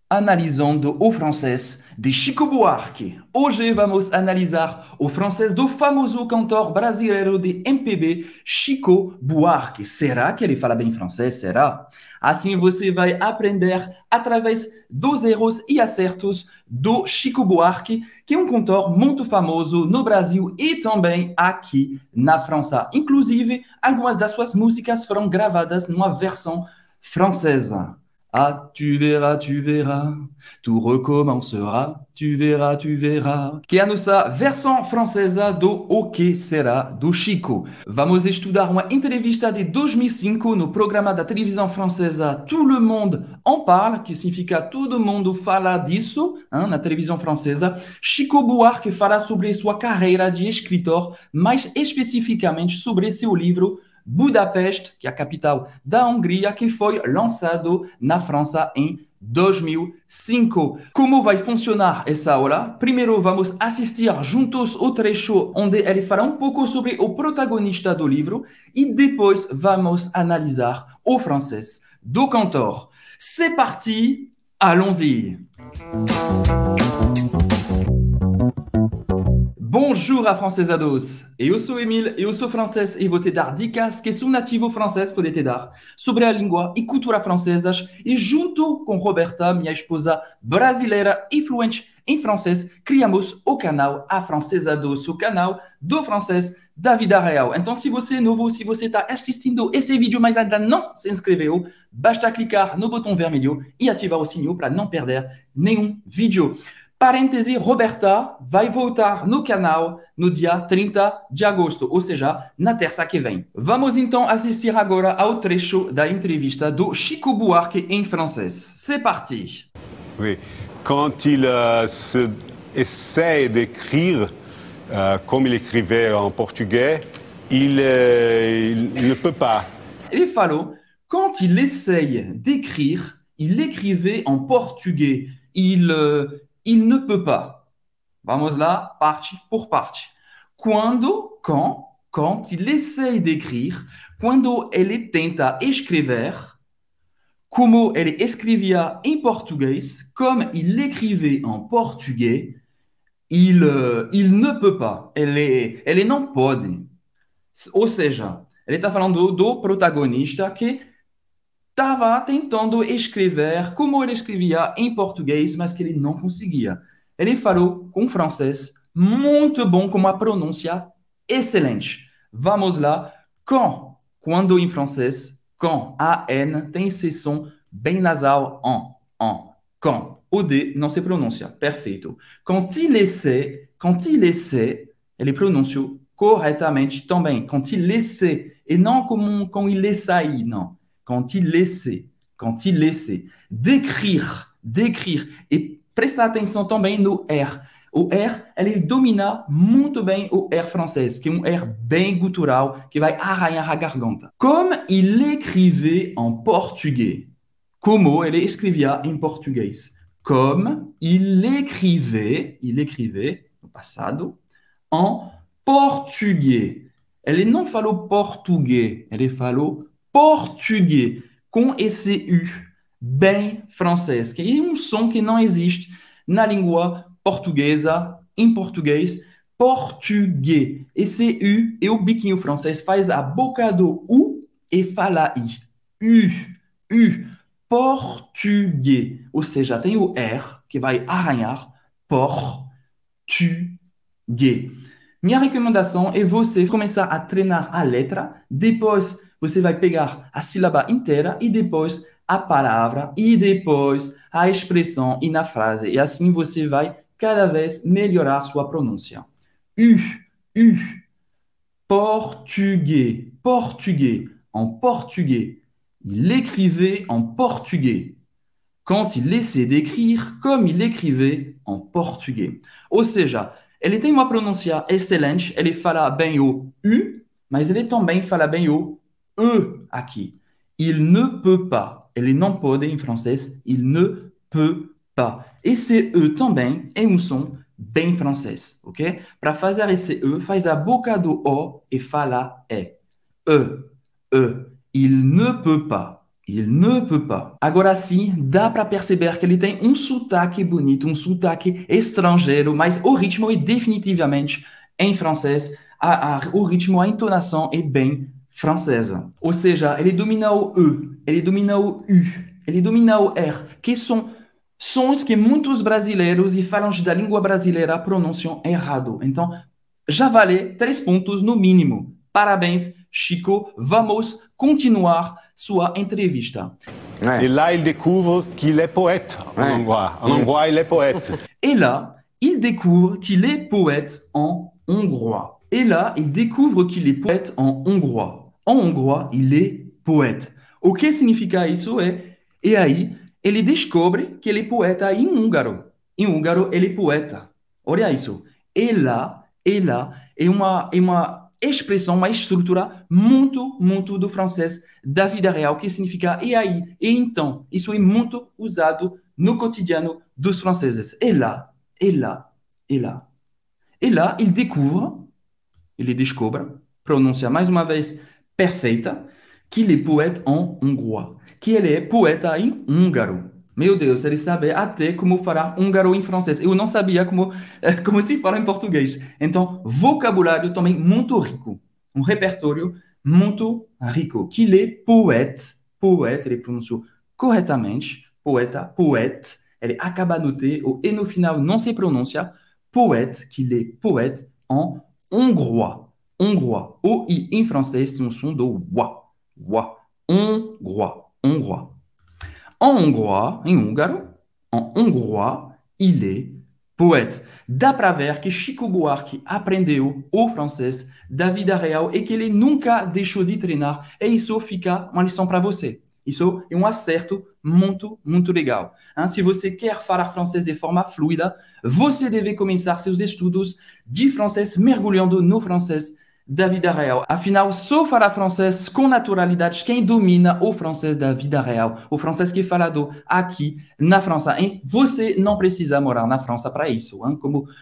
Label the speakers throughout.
Speaker 1: analisando o francês de Chico Buarque. Hoje vamos analisar o francês do famoso cantor brasileiro de MPB, Chico Buarque. Será que ele fala bem francês? Será? Assim você vai aprender através dos erros e acertos do Chico Buarque, que é um cantor muito famoso no Brasil e também aqui na França. Inclusive, algumas das suas músicas foram gravadas numa versão francesa. Ah, tu verras, tout recommencera, tu verras. Que é a nossa versão francesa do O Que Será do Chico. Vamos estudar uma entrevista de 2005 no programa da televisão francesa Tout le monde en parle, que significa todo mundo fala disso, na televisão francesa. Chico Buarque fala sobre sua carreira de escritor, mais especificamente sobre seu livro Budapeste, que é a capital da Hungria, que foi lançado na França em 2005. Como vai funcionar essa aula? Primeiro vamos assistir juntos o trecho onde ele fala um pouco sobre o protagonista do livro e depois vamos analisar o francês do cantor. C'est parti, allons-y! Bonjour a francesados! Eu sou Emile, eu sou francês e vou te dar dicas que sou nativo francês poder te dar sobre a língua e cultura francesas e junto com Roberta, minha esposa brasileira e fluente em francês, criamos o canal Afrancesados, o canal do francês da vida real. Então, se você é novo, se você está assistindo esse vídeo, mas ainda não se inscreveu, basta clicar no botão vermelho e ativar o sininho para não perder nenhum vídeo. Parêntese, Roberta vai voltar no canal no dia 30 de agosto, ou seja, na terça que vem. Vamos então assistir agora ao trecho da entrevista do Chico Buarque em francês. C'est parti!
Speaker 2: Oui, quand il essaie d'écrire comme il écrivait en portugais, il ne peut pas.
Speaker 1: Ele falou, quand il essaye d'écrire, il écrivait en portugais. Il ne peut pas. Vamos lá, parte por parte. Quand il essaye d'écrire, quando ele tenta escrever, como ele escrevia em português, comme il écrivait en portugais, il ne peut pas. Ele não pode. Ou seja, ele está falando do protagonista que estava tentando escrever como ele escrevia em português, mas que ele não conseguia. Ele falou com francês muito bom, com uma pronúncia excelente. Vamos lá. Quando em francês, quand, A-N, tem esse som bem nasal, quand. O D não se pronuncia. Perfeito. Quand il essaie, ele pronuncia corretamente também. Quand il essaie, e não como quand il essaie, não. Quand il essaie d'écrire, e presta atenção também no R. O R, ele domina muito bem o R francês, que é um R bem gutural, que vai arranhar a garganta. Comme il écrivait en portugais. Como ele escrevia em português. Comme il écrivait no passado, en portugais. Ele não falou português, ele falou português, com esse U bem francês, que é um som que não existe na língua portuguesa, em português, português. Esse U é o biquinho francês, faz a boca do U e fala I. U, português. Ou seja, tem o R que vai arranhar, português. Minha recomendação é você começar a treinar a letra, depois você vai pegar a sílaba inteira e depois a palavra e depois a expressão e na frase. E assim você vai cada vez melhorar sua pronúncia. U, portugais, en portugais. Il écrivait en portugais. Quand il essaie d'écrire comme il écrivait en portugais. Ou seja, ele tem uma pronúncia excelente, ele fala bem o U, mas ele também fala bem o E aqui. Il ne peut pas. Ele não pode em francês. Il ne peut pas. Esse E também é um som bem francês, ok? Para fazer esse E, faz a boca do O e fala E. E. Il ne peut pas. Il ne peut pas. Agora sim, dá para perceber que ele tem sotaque bonito, sotaque estrangeiro, mas o ritmo é definitivamente em francês. O ritmo, a entonação é bem francesa. Ou seja, ele domina o E, ele domina o U, ele domina o R, que são sons que muitos brasileiros e falantes da língua brasileira pronunciam errado. Então, já vale 3 pontos no mínimo. Parabéns, Chico. Vamos continuar sua entrevista.
Speaker 2: Et là, il découvre qu'il est poète en hongrois. En hongrois, il est poète.
Speaker 1: Et là, il découvre qu'il est poète en hongrois. Et là, il découvre qu'il est poète en hongrois. En hongrois, il est poète. O que significa isso e aí, ele descobre que ele é poeta em húngaro. Em húngaro, ele é poeta. Olha isso. E lá é uma expressão, uma estrutura muito do francês da vida real, que significa e aí, e então. Isso é muito usado no cotidiano dos franceses. Et là, il découvre, ele descobre, pronúncia mais uma vez perfeita, qu'il est poète en hongrois, que ele é poeta em húngaro. Meu Deus, ele sabe até como falar húngaro em francês. Eu não sabia como se fala em português. Então, vocabulário também muito rico. Um repertório muito rico. Qu'il est poète, ele pronunciou corretamente, poeta, poète. Ele acaba no T, o E no final não se pronuncia. Poète, qu'il est poète en hongrois. Hongrois. O I em francês tem um som do wa. Hongrois. En hongrois, em húngaro, en hongrois, il est poète. Dá para ver que Chico Buarque aprendeu o francês da vida real e que ele nunca deixou de treinar. E isso fica uma lição para você. Isso é um acerto muito legal. Se você quer falar francês de forma fluida, você deve começar seus estudos de francês mergulhando no francês da vida real. Afinal, só falar francês com naturalidade quem domina o francês da vida real, o francês que é falado aqui na França. E você não precisa morar na França para isso,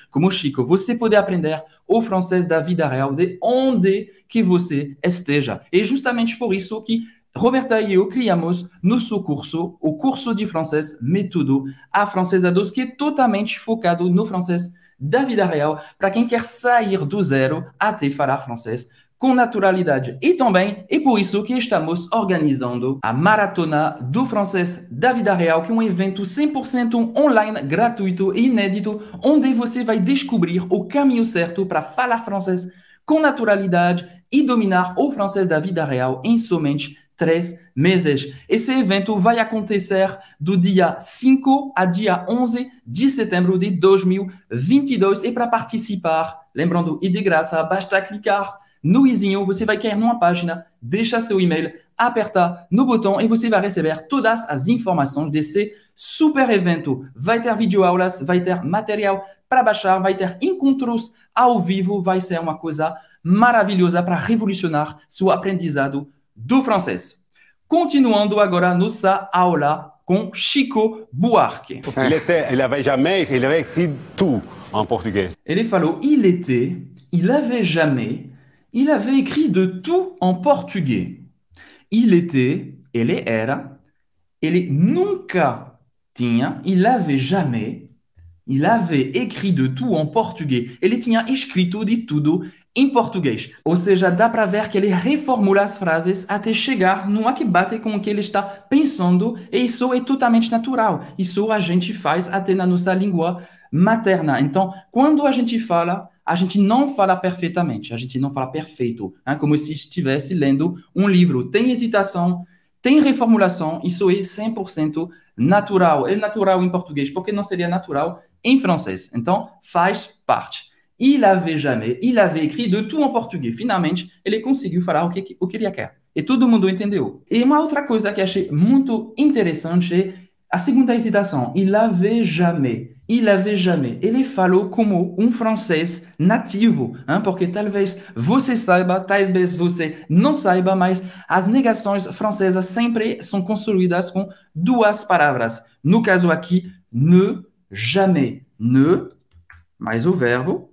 Speaker 1: como Chico. Você pode aprender o francês da vida real de onde que você esteja. E justamente por isso que Roberta e eu criamos nosso curso, o curso de francês Método Afrancesa 2, que é totalmente focado no francês da vida real, para quem quer sair do zero até falar francês com naturalidade. E também é por isso que estamos organizando a Maratona do Francês da Vida Real, que é um evento 100% online, gratuito e inédito, onde você vai descobrir o caminho certo para falar francês com naturalidade e dominar o francês da vida real em somente 3 meses. Esse evento vai acontecer do dia 5 a dia 11 de setembro de 2022. E para participar, lembrando, é de graça, basta clicar no izinho, você vai cair numa página, deixa seu e-mail, apertar no botão e você vai receber todas as informações desse super evento. Vai ter videoaulas, vai ter material para baixar, vai ter encontros ao vivo, vai ser uma coisa maravilhosa para revolucionar seu aprendizado do francês. Continuando agora nossa aula com Chico Buarque.
Speaker 2: Il avait écrit tout en portugais.
Speaker 1: Ele falou, il avait écrit de tout en português. Il était, ele era, ele nunca tinha, il avait écrit de tout en português. Ele tinha escrito de tudo em português. Ou seja, dá para ver que ele reformula as frases até chegar numa que bate com o que ele está pensando, e isso é totalmente natural. Isso a gente faz até na nossa língua materna. Então, quando a gente não fala perfeitamente, a gente não fala perfeito, como se estivesse lendo um livro. Tem hesitação, tem reformulação, isso é 100% natural. É natural em português, porque não seria natural em francês. Então, faz parte. Il avait écrit de tout en português. Finalmente, ele conseguiu falar o que ele quer. E todo mundo entendeu. E uma outra coisa que achei muito interessante é a segunda hesitação. Il avait jamais. Ele falou como um francês nativo, porque talvez você saiba, talvez você não saiba, mas as negações francesas sempre são construídas com 2 palavras. No caso aqui, ne, jamais. Ne, mais o verbo,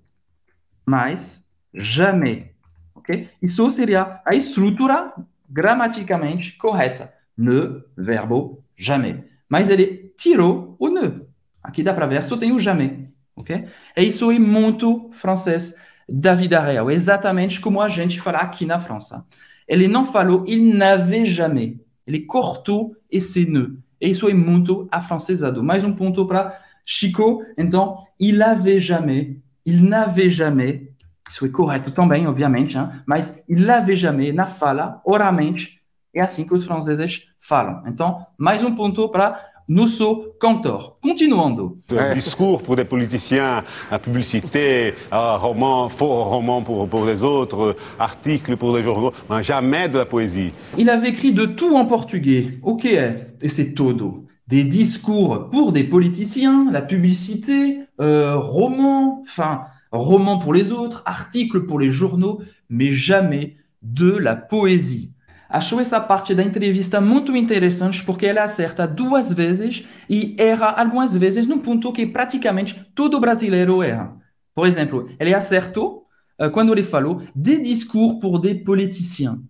Speaker 1: mais jamais, ok? Isso seria a estrutura gramaticalmente correta. Ne, verbo, jamais. Mas ele tirou o ne. Aqui dá para ver, só tem o jamais. Ok? E isso é muito francês da vida real. Exatamente como a gente fala aqui na França. Ele não falou il n'avait jamais. Ele cortou esse ne. E isso é muito afrancesado. Mais um ponto para Chico. Então, il avait jamais, il n'avait jamais. Isso é correto também, obviamente, hein? Mas il n'avait jamais na fala, oralmente, é assim que os franceses falam. Então, mais um ponto para nosso cantor. Continuando.
Speaker 2: Discours pour des politiciens, la publicité, roman, faux roman pour les autres, articles pour les journaux, mais jamais de la poésie.
Speaker 1: Il avait écrit de tout en portugais. Ok, et c'est todo. Des discours pour des politiciens, la publicité, romans, enfin, romans pour les autres, articles pour les journaux, mais jamais de la poésie. Achou essa parte da entrevista muito interessante porque ela acerta duas vezes e erra algumas vezes num ponto que praticamente todo brasileiro erra. Por exemplo, ele acertou quando ele falou des discours pour des politiciens.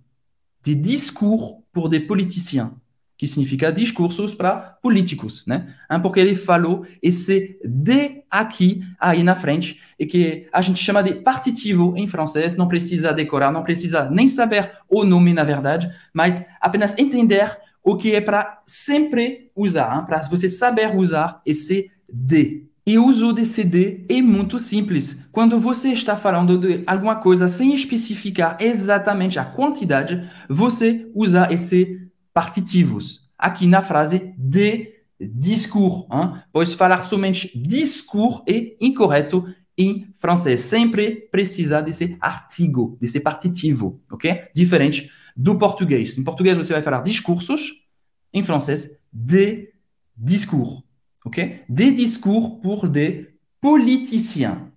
Speaker 1: Des discours pour des politiciens, que significa discursos para políticos, né? Porque ele falou esse de aqui, aí na frente, e que a gente chama de partitivo em francês, não precisa decorar, não precisa nem saber o nome, na verdade, mas apenas entender o que é para sempre usar, para você saber usar esse de. E o uso desse de é muito simples. Quando você está falando de alguma coisa sem especificar exatamente a quantidade, você usa esse partitivos. Aqui na frase de discours. Pois falar somente discours é incorreto em francês. Sempre precisa desse artigo, desse partitivo, ok? Diferente do português. Em português você vai falar discursos, em francês, de discours. Ok? Des discours pour des politiciens.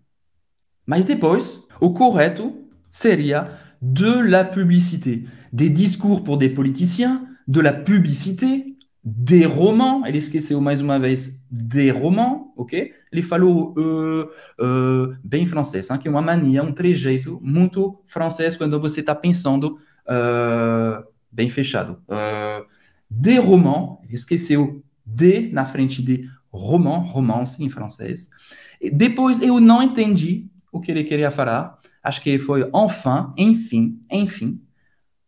Speaker 1: Mas depois, o correto seria de la publicité. Des discours pour des politiciens, de la publicité, des romans. Ele esqueceu mais uma vez des romans, ok? Ele falou bem francês, que é uma mania, um trejeito muito francês quando você está pensando bem fechado. Des romans, ele esqueceu de na frente de roman, romance em francês. E depois eu não entendi o que ele queria falar. Acho que foi enfin, enfim, enfim.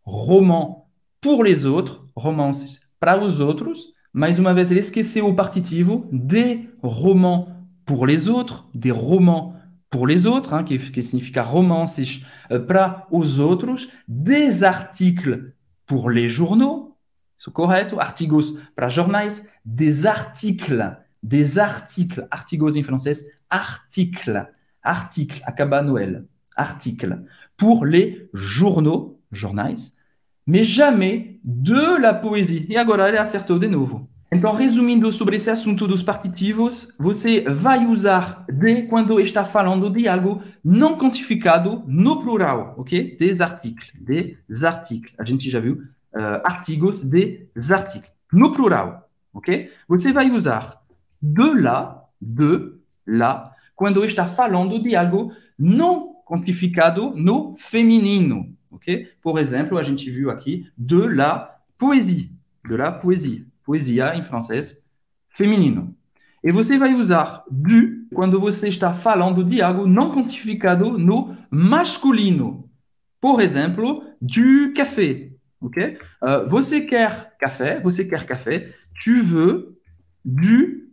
Speaker 1: Roman pour les autres, romances para os outros. Mais uma vez, ele esqueceu o partitivo. Des romans pour les autres, des romans pour les autres, que significa romances para os outros. Des articles pour les journaux. Isso correto. Artigos para jornais. Des articles, artigos em francês, article, acaba no L, article, pour les journaux, jornais, mais jamais de la poésie. E agora ele acertou de novo. Então, resumindo sobre esse assunto dos partitivos, você vai usar de quando está falando de algo não quantificado no plural, ok? Des articles. A gente já viu artigos, des articles, no plural. Ok? Você vai usar de lá, quando está falando de algo não quantificado no feminino. Ok? Por exemplo, a gente viu aqui de la poésie. Poesia em francês, feminino. E você vai usar du quando você está falando de algo não quantificado no masculino. Por exemplo, du café. Ok? Você quer café? Tu veux du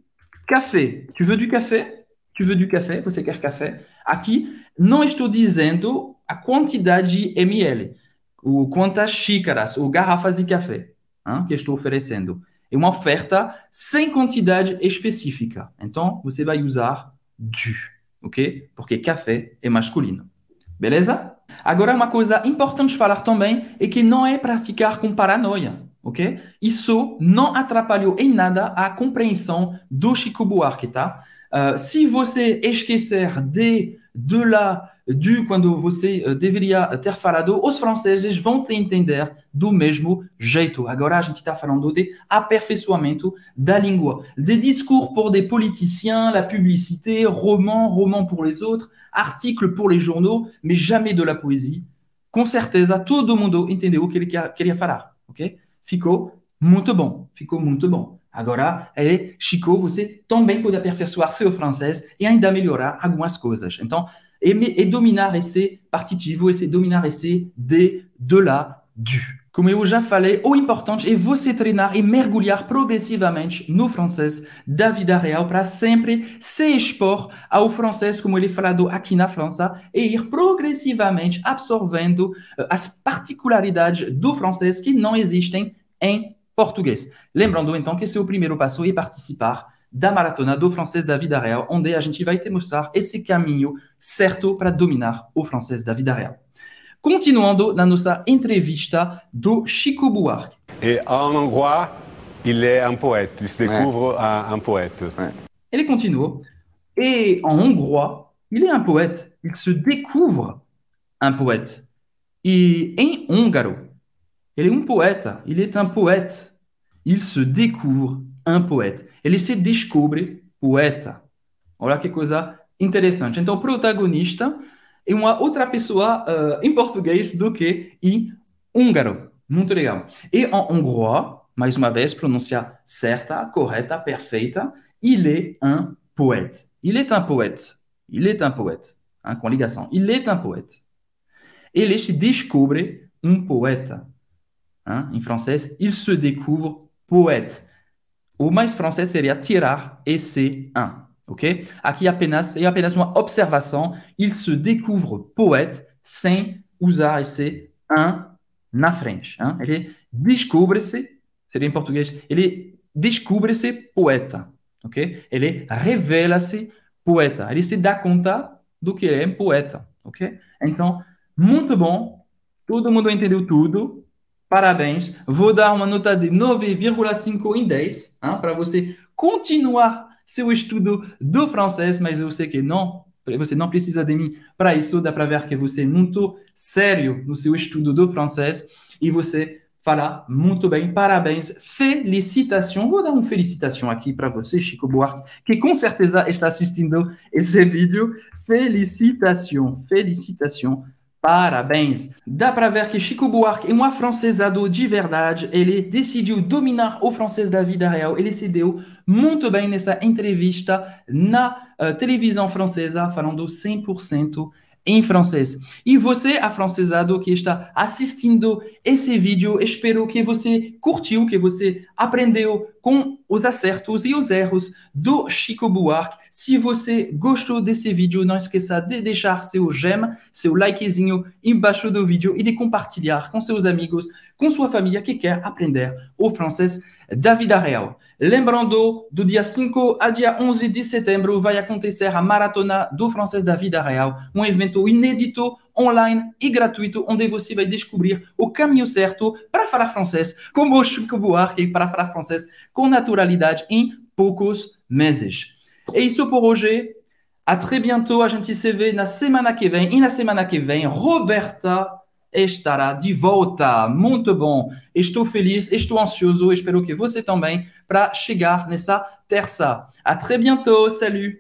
Speaker 1: café. Tu veux du café? Tu veux du café? Você quer café? Aqui, não estou dizendo a quantidade ml, ou quantas xícaras ou garrafas de café que estou oferecendo. É uma oferta sem quantidade específica. Então, você vai usar du, ok? Porque café é masculino. Beleza? Agora, uma coisa importante falar também é que não é para ficar com paranoia. Ok? Isso não atrapalhou em nada a compreensão do Chico Buarque, tá? Se você esquecer de lá, du, quando você deveria ter falado, os franceses vão te entender do mesmo jeito. Agora a gente está falando de aperfeiçoamento da língua. Des discours pour des politiciens, la publicité, roman pour les autres, articles pour les journaux, mais jamais de la poésie. Com certeza, todo mundo entendeu o que ele queria falar, ok? Ficou Muito bom, ficou muito bom. Agora, Chico, você também pode aperfeiçoar seu francês e ainda melhorar algumas coisas. Então, dominar esse partitivo, dominar esse de lá, du. Como eu já falei, o importante é você treinar e mergulhar progressivamente no francês da vida real para sempre se expor ao francês como ele é falado aqui na França e ir progressivamente absorvendo as particularidades do francês que não existem em português. Lembrando então que seu primeiro passo é participar da maratona do francês da vida real, onde a gente vai te mostrar esse caminho certo para dominar o francês da vida real. Continuando na nossa entrevista do Chico Buarque.
Speaker 2: Et en hongrois, il est un poète, il se découvre un poète.
Speaker 1: Ele continua. Et en hongrois, il est un poète, il se découvre un poète. E em húngaro, ele é poeta, il est un poète, il se découvre un poète. Ele se descobre poeta. Olha que coisa interessante. Então, o protagonista é uma outra pessoa em português do que em húngaro. Muito legal. E em hongrois, mais uma vez, pronúncia certa, correta, perfeita, il est un poète. Il est un poète. Il est un poète. Hein, com ligação. Il est un poète. Ele se descobre poeta. Hein, em francês, il se découvre poète. O mais francês seria tirar esse un. Ok? Aqui é apenas uma observação. Il se découvre poète sem usar esse un na frente. Hein? Ele descobre-se, seria em português, ele descobre-se poeta. Ok? Ele revela-se poeta. Ele se dá conta do que é poeta. Ok? Então, muito bom. Todo mundo entendeu tudo. Parabéns. Vou dar uma nota de 9,5 em 10 para você continuar seu estudo do francês, mas eu sei que você não precisa de mim para isso. Dá para ver que você é muito sério no seu estudo do francês e você fala muito bem. Parabéns. Felicitações. Vou dar uma felicitação aqui para você, Chico Buarque, que com certeza está assistindo esse vídeo. Felicitações. Felicitações. Parabéns! Dá para ver que Chico Buarque é um afrancesado de verdade. Ele decidiu dominar o francês da vida real. Ele se deu muito bem nessa entrevista na televisão francesa, falando 100% em francês. E você, afrancesado, que está assistindo esse vídeo, espero que você curtiu, que você aprendeu com os acertos e os erros do Chico Buarque. Se você gostou desse vídeo, não esqueça de deixar seu gem, seu likezinho embaixo do vídeo e de compartilhar com seus amigos, com sua família que quer aprender o francês da vida real. Lembrando, do dia 5 a dia 11 de setembro vai acontecer a Maratona do Francês da Vida Real, um evento inédito, online e gratuito, onde você vai descobrir o caminho certo para falar francês, como o Chico Buarque, para falar francês com naturalidade em poucos meses. É isso por hoje. A très bientôt. A gente se vê na semana que vem. E na semana que vem, Roberta estará de volta. Muito bom. Estou feliz, estou ansioso. Espero que você também, para chegar nessa terça. A très bientôt. Salut.